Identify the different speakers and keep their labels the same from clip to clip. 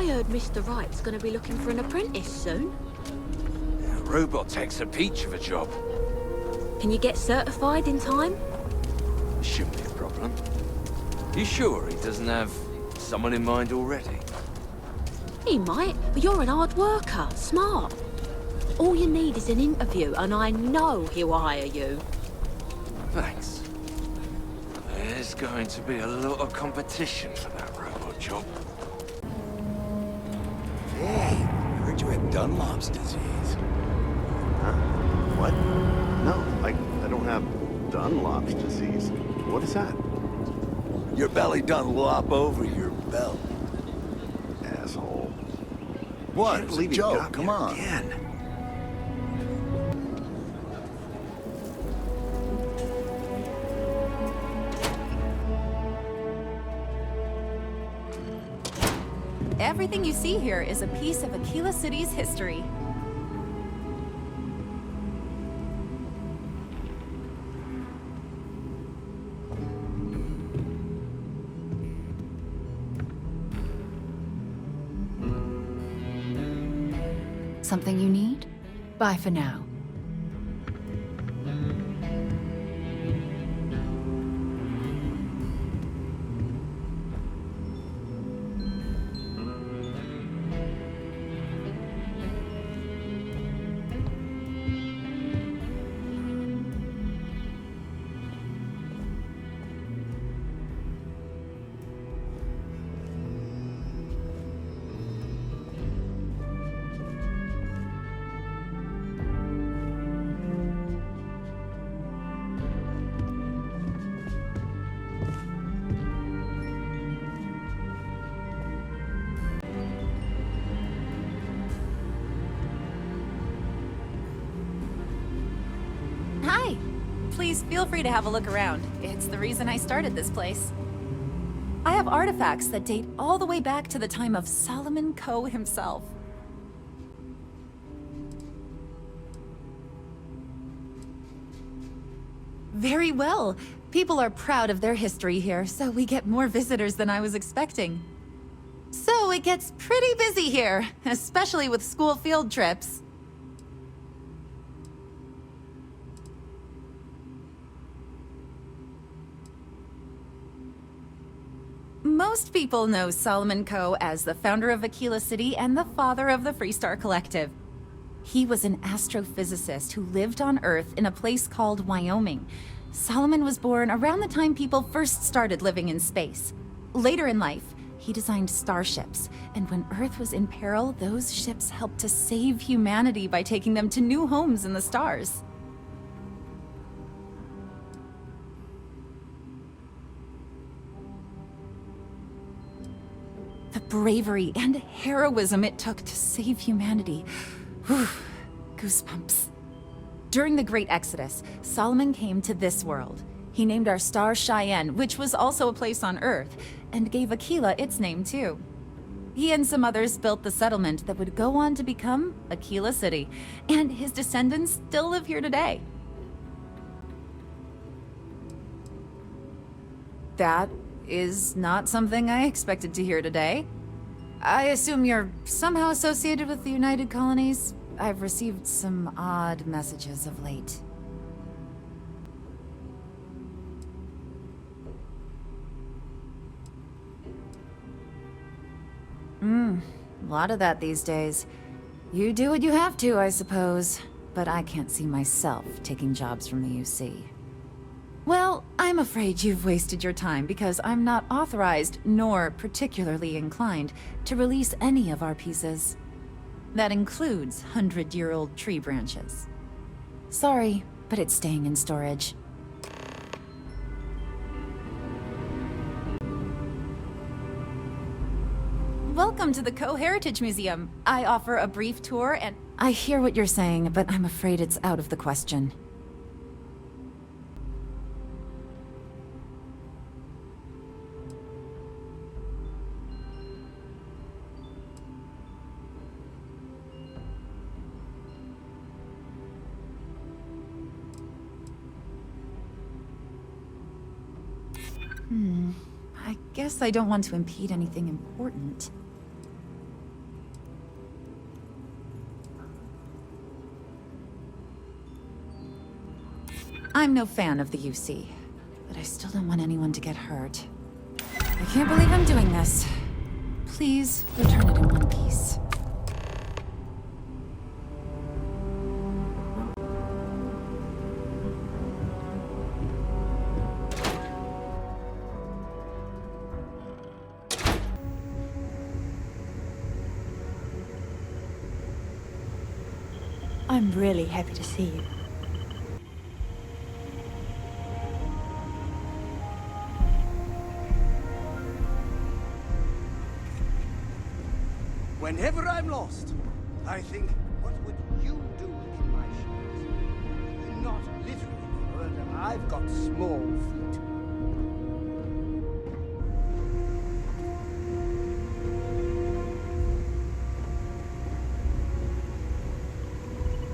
Speaker 1: I heard Mr. Wright's gonna be looking for an apprentice soon.
Speaker 2: Yeah, Robotech's a peach of a job.
Speaker 1: Can you get certified in time?
Speaker 2: Shouldn't be a problem. You sure he doesn't have someone in mind already?
Speaker 1: He might, but you're an hard worker, smart. All you need is an interview, and I know he'll hire you.
Speaker 2: Thanks. There's going to be a lot of competition for that robot job.
Speaker 3: Hey, heard you had Dunlop's disease.
Speaker 4: Huh? What? No, I don't have Dunlop's disease. What is that?
Speaker 3: Your belly done lop over your belt.
Speaker 4: Asshole.
Speaker 3: What?
Speaker 4: Can't
Speaker 3: It's a
Speaker 4: believe you
Speaker 3: joke.
Speaker 4: got me
Speaker 3: Come on.
Speaker 4: again.
Speaker 5: Everything you see here is a piece of Aquila City's history.
Speaker 6: Something you need? Bye for now.
Speaker 5: Hi! Please feel free to have a look around. It's the reason I started this place. I have artifacts that date all the way back to the time of Solomon Coe himself. Very well. People are proud of their history here, so we get more visitors than I was expecting. So it gets pretty busy here, especially with school field trips. Most people know Solomon Coe as the founder of Aquila City and the father of the Freestar Collective. He was an astrophysicist who lived on Earth in a place called Wyoming. Solomon was born around the time people first started living in space. Later in life, he designed starships, and when Earth was in peril, those ships helped to save humanity by taking them to new homes in the stars. The bravery and heroism it took to save humanity. Whew, goosebumps. During the Great Exodus, Solomon came to this world. He named our star Cheyenne, which was also a place on Earth, and gave Aquila its name too. He and some others built the settlement that would go on to become Aquila City, and his descendants still live here today. That is not something I expected to hear today. I assume you're somehow associated with the United Colonies? I've received some odd messages of late. A lot of that these days. You do what you have to, I suppose. But I can't see myself taking jobs from the UC. Well, I'm afraid you've wasted your time because I'm not authorized, nor particularly inclined, to release any of our pieces. That includes 100-year-old tree branches. Sorry, but it's staying in storage. Welcome to the Coe Heritage Museum. I offer a brief tour and... I hear what you're saying, but I'm afraid it's out of the question. I guess I don't want to impede anything important. I'm no fan of the UC, but I still don't want anyone to get hurt. I can't believe I'm doing this. Please return it in one piece.
Speaker 7: I'm really happy to see you.
Speaker 8: Whenever I'm lost, I think, what would you do in my shoes? Not literally, but I've got small feet.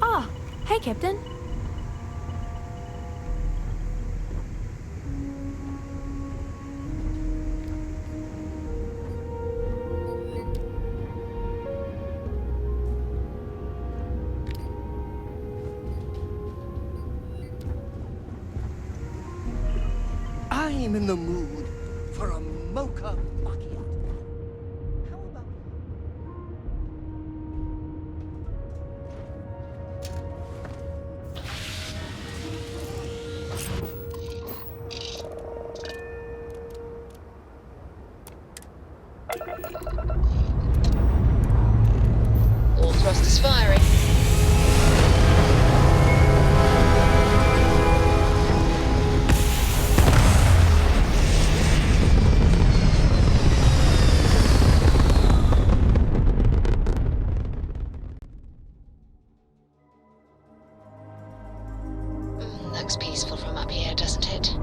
Speaker 7: Ah, hey, Captain.
Speaker 8: I'm in the mood for a mocha macchiato. How about
Speaker 9: All thrusters firing. Looks peaceful from up here, doesn't it?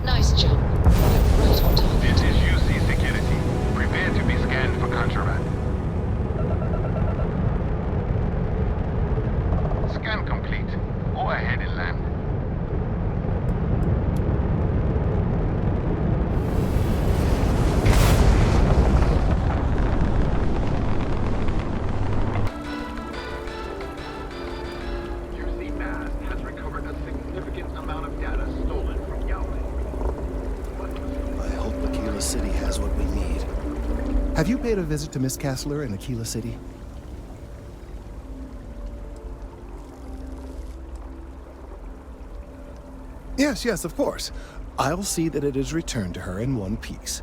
Speaker 9: Nice jump. Right on target.
Speaker 10: This is UC Security. Prepare to be scanned for contraband. Scan complete. Go ahead and land. UC Mass has recovered a significant amount of data stolen from Yahweh.
Speaker 11: I hope Aquila City has what we need. Have you paid a visit to Miss Castler in Aquila City? Yes, of course. I'll see that it is returned to her in one piece.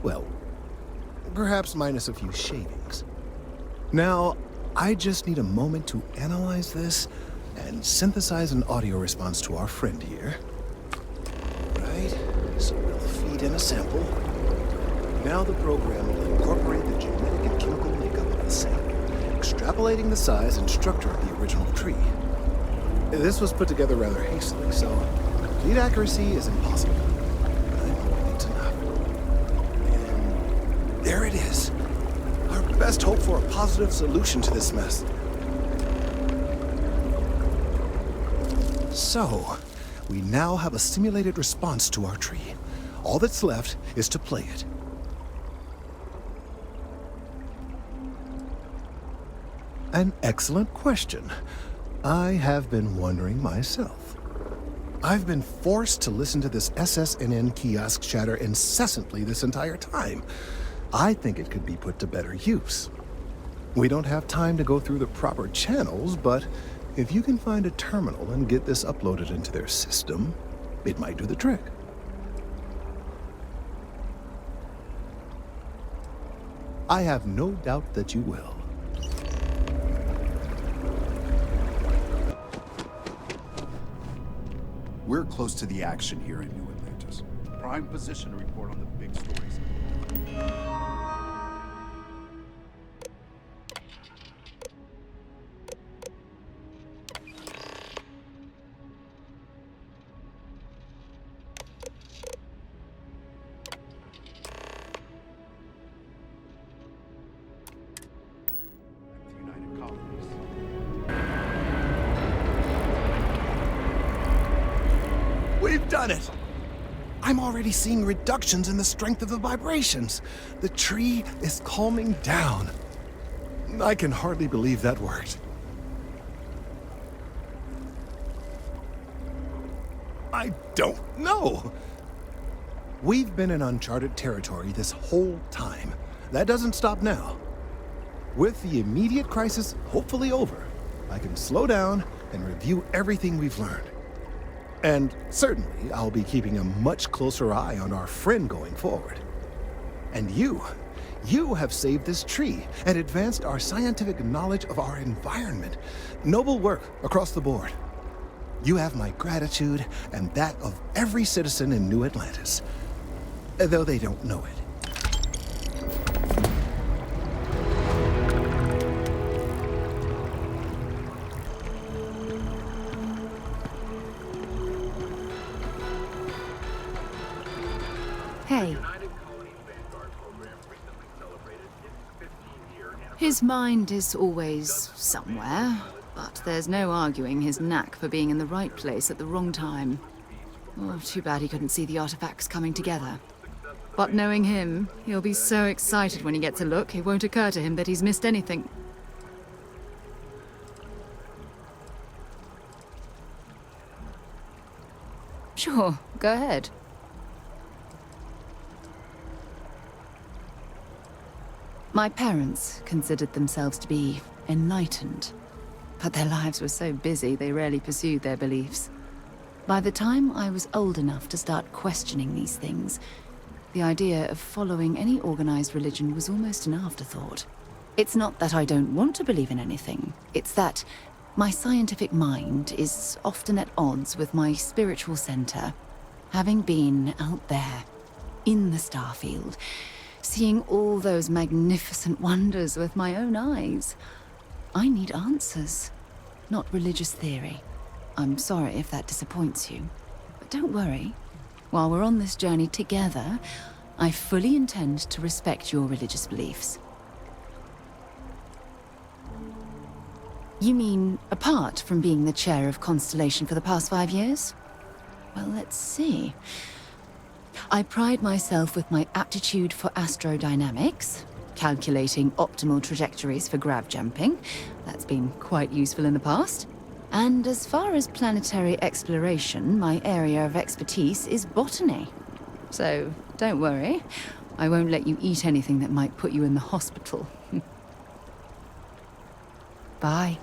Speaker 11: Well, perhaps minus a few shavings. Now, I just need a moment to analyze this and synthesize an audio response to our friend here. Right, so we'll feed in a sample. Now the program will incorporate the genetic and chemical makeup of the sample, extrapolating the size and structure of the original tree. This was put together rather hastily, so complete accuracy is impossible. But I'm hoping it's enough. And there it is. Our best hope for a positive solution to this mess. So, we now have a simulated response to our tree. All that's left is to play it. An excellent question. I have been wondering myself. I've been forced to listen to this SSNN kiosk chatter incessantly this entire time. I think it could be put to better use. We don't have time to go through the proper channels, but if you can find a terminal and get this uploaded into their system, it might do the trick. I have no doubt that you will.
Speaker 12: We're close to the action here in New Atlantis. Prime position to report on the big stories. United Colonies.
Speaker 11: We've done it! I'm already seeing reductions in the strength of the vibrations. The tree is calming down. I can hardly believe that worked. I don't know. We've been in uncharted territory this whole time. That doesn't stop now. With the immediate crisis hopefully over, I can slow down and review everything we've learned. And certainly, I'll be keeping a much closer eye on our friend going forward. And you have saved this tree and advanced our scientific knowledge of our environment. Noble work across the board. You have my gratitude and that of every citizen in New Atlantis, though they don't know it.
Speaker 6: Hey. His mind is always somewhere, but there's no arguing his knack for being in the right place at the wrong time. Oh, too bad he couldn't see the artifacts coming together. But knowing him, he'll be so excited when he gets a look, it won't occur to him that he's missed anything. Sure, go ahead. My parents considered themselves to be enlightened, but their lives were so busy they rarely pursued their beliefs. By the time I was old enough to start questioning these things, the idea of following any organized religion was almost an afterthought. It's not that I don't want to believe in anything, it's that my scientific mind is often at odds with my spiritual center. Having been out there, in the Starfield, seeing all those magnificent wonders with my own eyes. I need answers, not religious theory. I'm sorry if that disappoints you, but don't worry. While we're on this journey together, I fully intend to respect your religious beliefs. You mean apart from being the chair of Constellation for the past 5 years? Well, let's see. I pride myself with my aptitude for astrodynamics, calculating optimal trajectories for grav jumping. That's been quite useful in the past. And as far as planetary exploration, my area of expertise is botany. So don't worry, I won't let you eat anything that might put you in the hospital. Bye.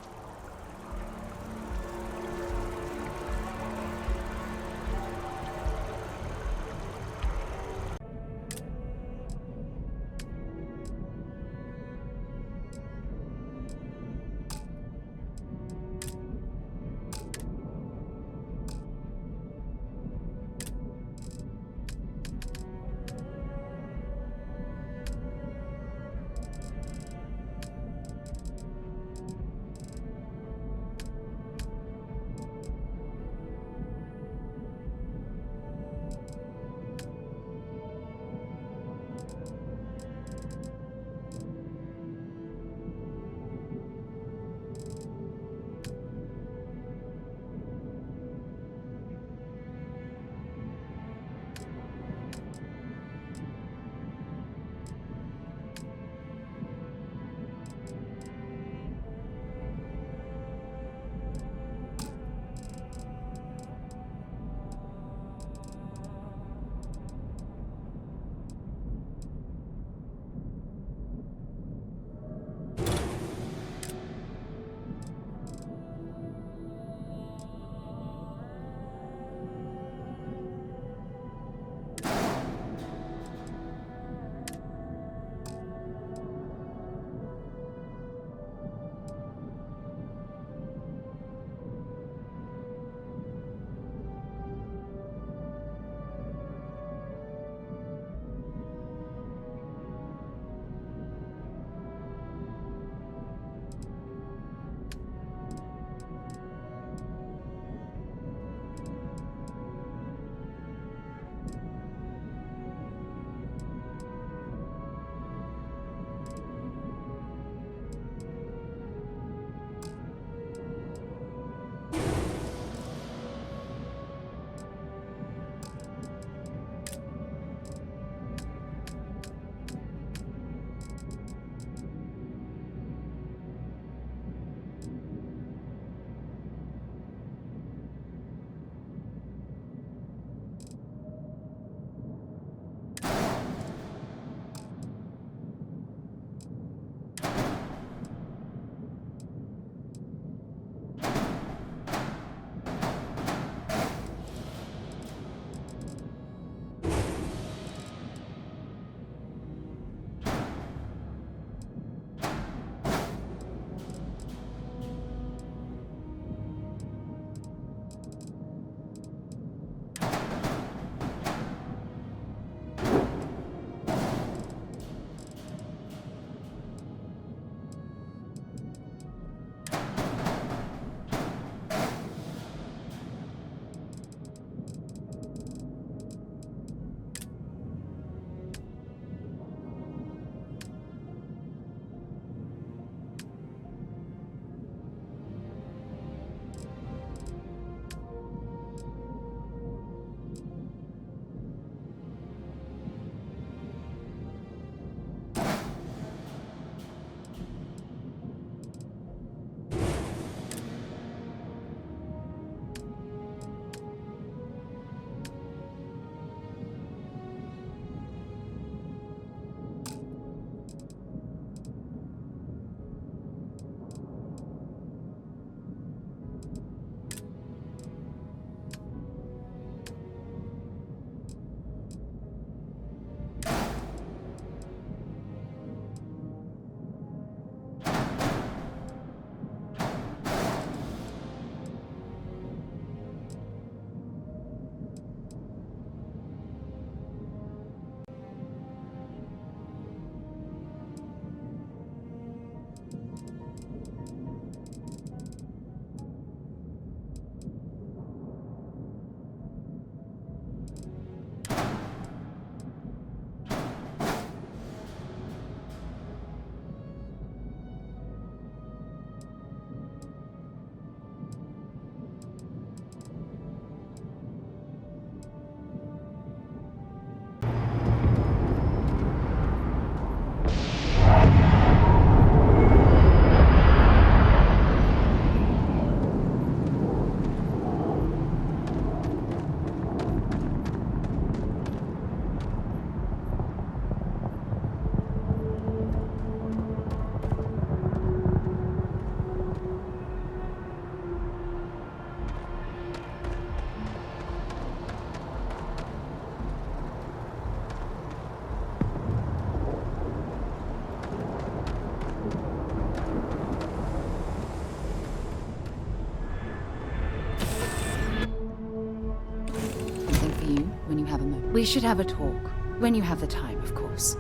Speaker 6: We should have a talk. When you have the time, of course.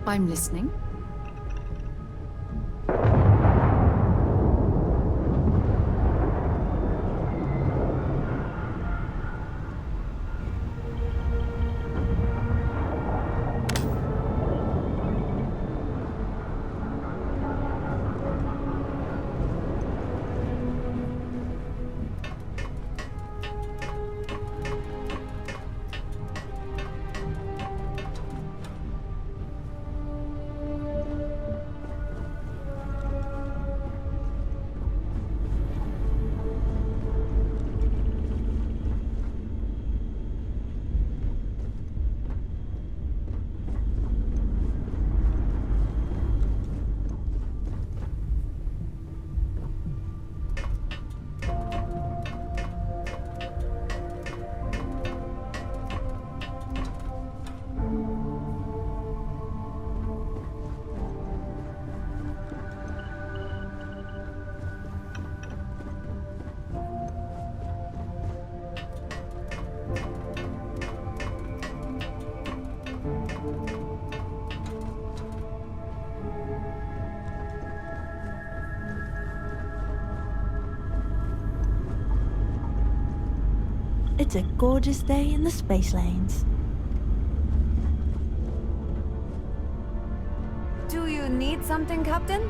Speaker 6: I'm listening.
Speaker 7: It's a gorgeous day in the space lanes.
Speaker 5: Do you need something, Captain?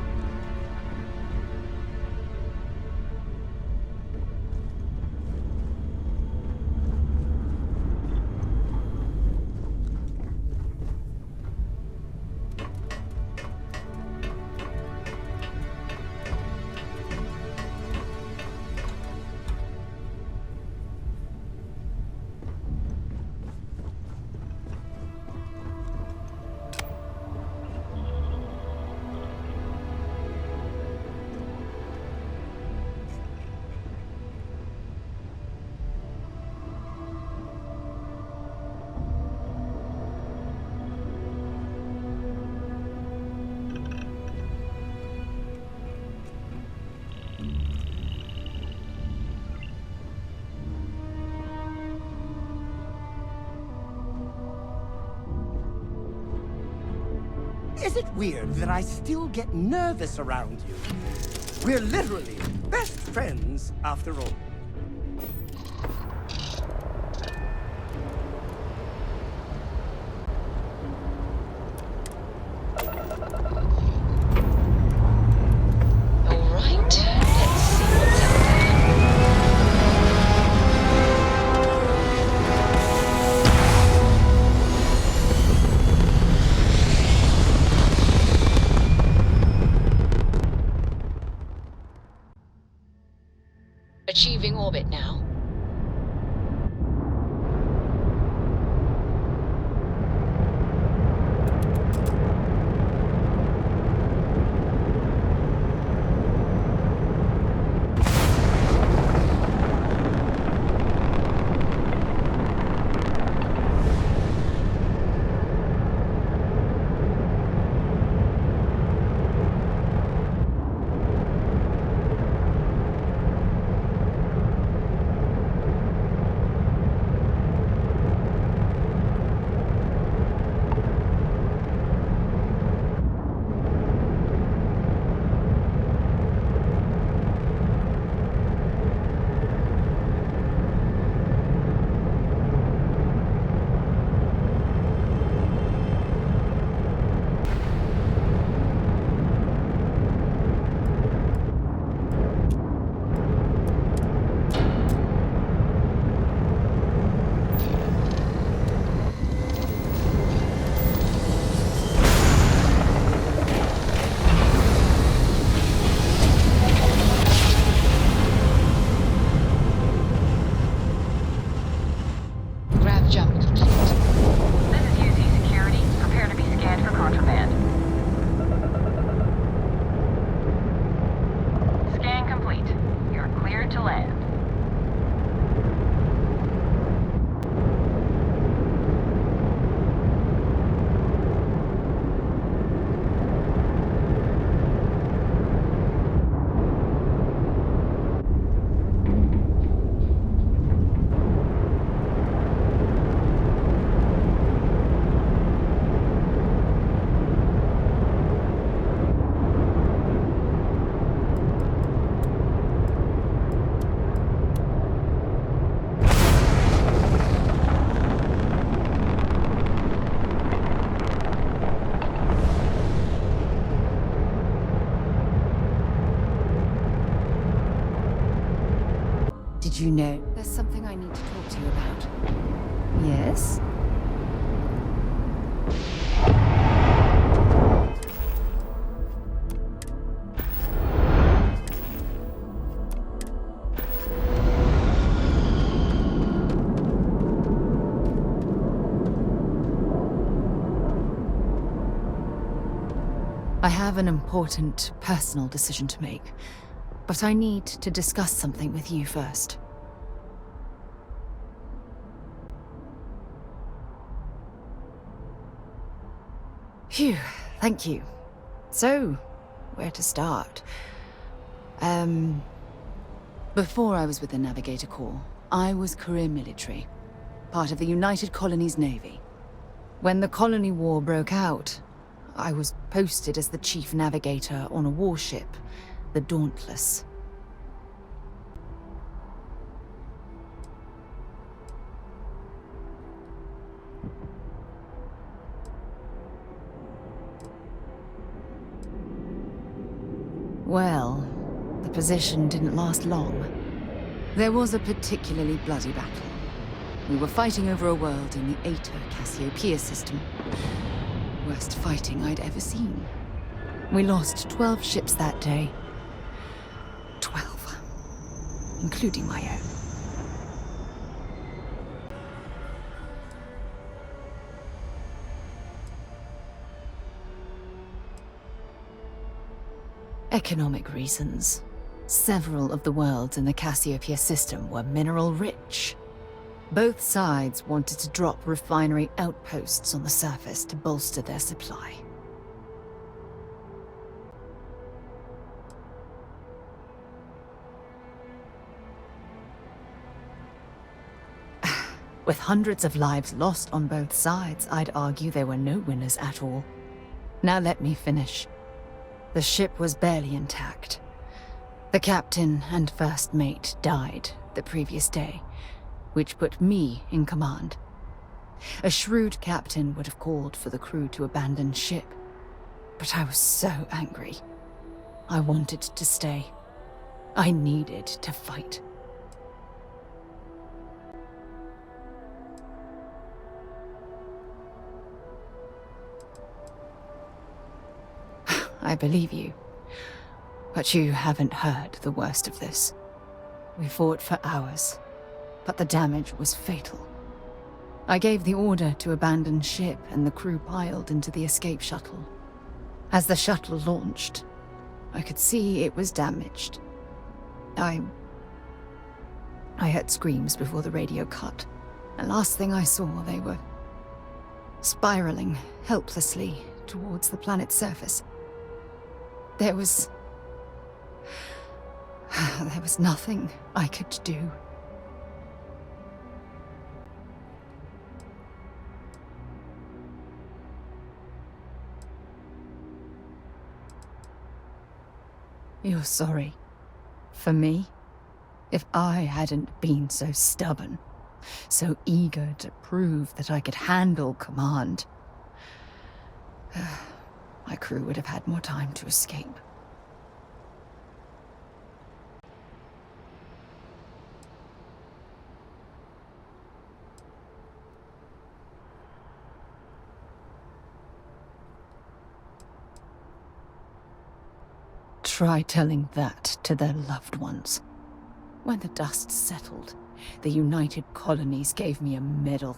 Speaker 8: Is it weird that I still get nervous around you? We're literally best friends after all.
Speaker 9: All right, let's see what's out there. Achieving orbit now.
Speaker 6: did you know? There's something I need to talk to you about. Yes? I have an important personal decision to make, but I need to discuss something with you first. Phew, thank you. So, where to start? Before I was with the Navigator Corps, I was career military, part of the United Colonies Navy. When the Colony War broke out, I was posted as the chief navigator on a warship, the Dauntless. Well, the position didn't last long. There was a particularly bloody battle. We were fighting over a world in the Eta Cassiopeia system. Worst fighting I'd ever seen. We lost 12 ships that day. 12. Including my own. Economic reasons. Several of the worlds in the Cassiopeia system were mineral-rich. Both sides wanted to drop refinery outposts on the surface to bolster their supply. With hundreds of lives lost on both sides, I'd argue there were no winners at all. Now let me finish. The ship was barely intact. The captain and first mate died the previous day, which put me in command. A shrewd captain would have called for the crew to abandon ship, but I was so angry. I wanted to stay. I needed to fight. I believe you, but you haven't heard the worst of this. We fought for hours, but the damage was fatal. I gave the order to abandon ship and the crew piled into the escape shuttle. As the shuttle launched, I could see it was damaged. I heard screams before the radio cut, and last thing I saw, they were spiraling helplessly towards the planet's surface. There was nothing I could do. You're sorry. For me? If I hadn't been so stubborn, so eager to prove that I could handle command, my crew would have had more time to escape. Try telling that to their loved ones. When the dust settled, the United Colonies gave me a medal.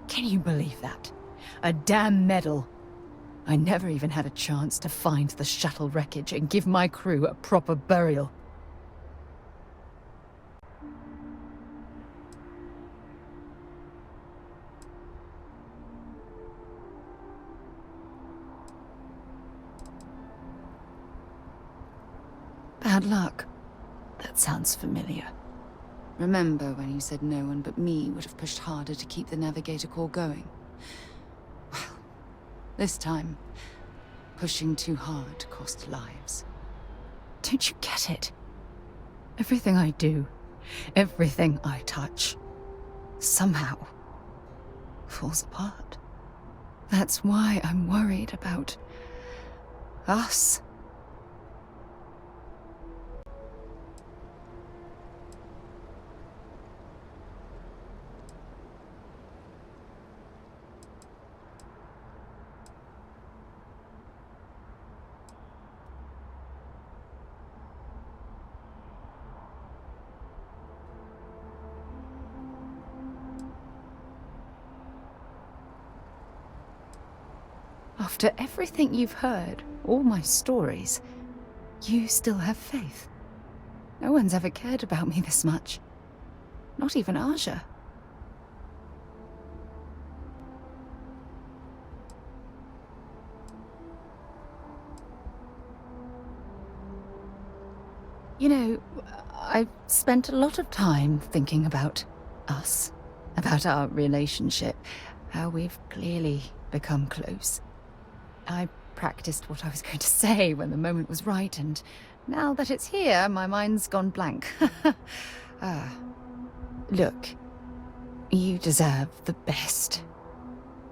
Speaker 6: Can you believe that? A damn medal! I never even had a chance to find the shuttle wreckage and give my crew a proper burial. Bad luck. That sounds familiar. Remember when you said no one but me would have pushed harder to keep the Navigator Corps going? Well, this time, pushing too hard cost lives. Don't you get it? Everything I do, everything I touch, somehow falls apart. That's why I'm worried about us. After everything you've heard, all my stories, you still have faith. No one's ever cared about me this much. Not even Aja. You know, I've spent a lot of time thinking about us, about our relationship, how we've clearly become close. I practiced what I was going to say when the moment was right, and now that it's here, my mind's gone blank. Look, you deserve the best.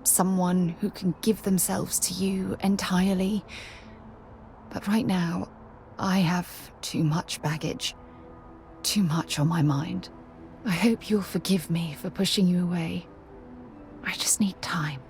Speaker 6: Someone who can give themselves to you entirely. But right now, I have too much baggage. Too much on my mind. I hope you'll forgive me for pushing you away. I just need time.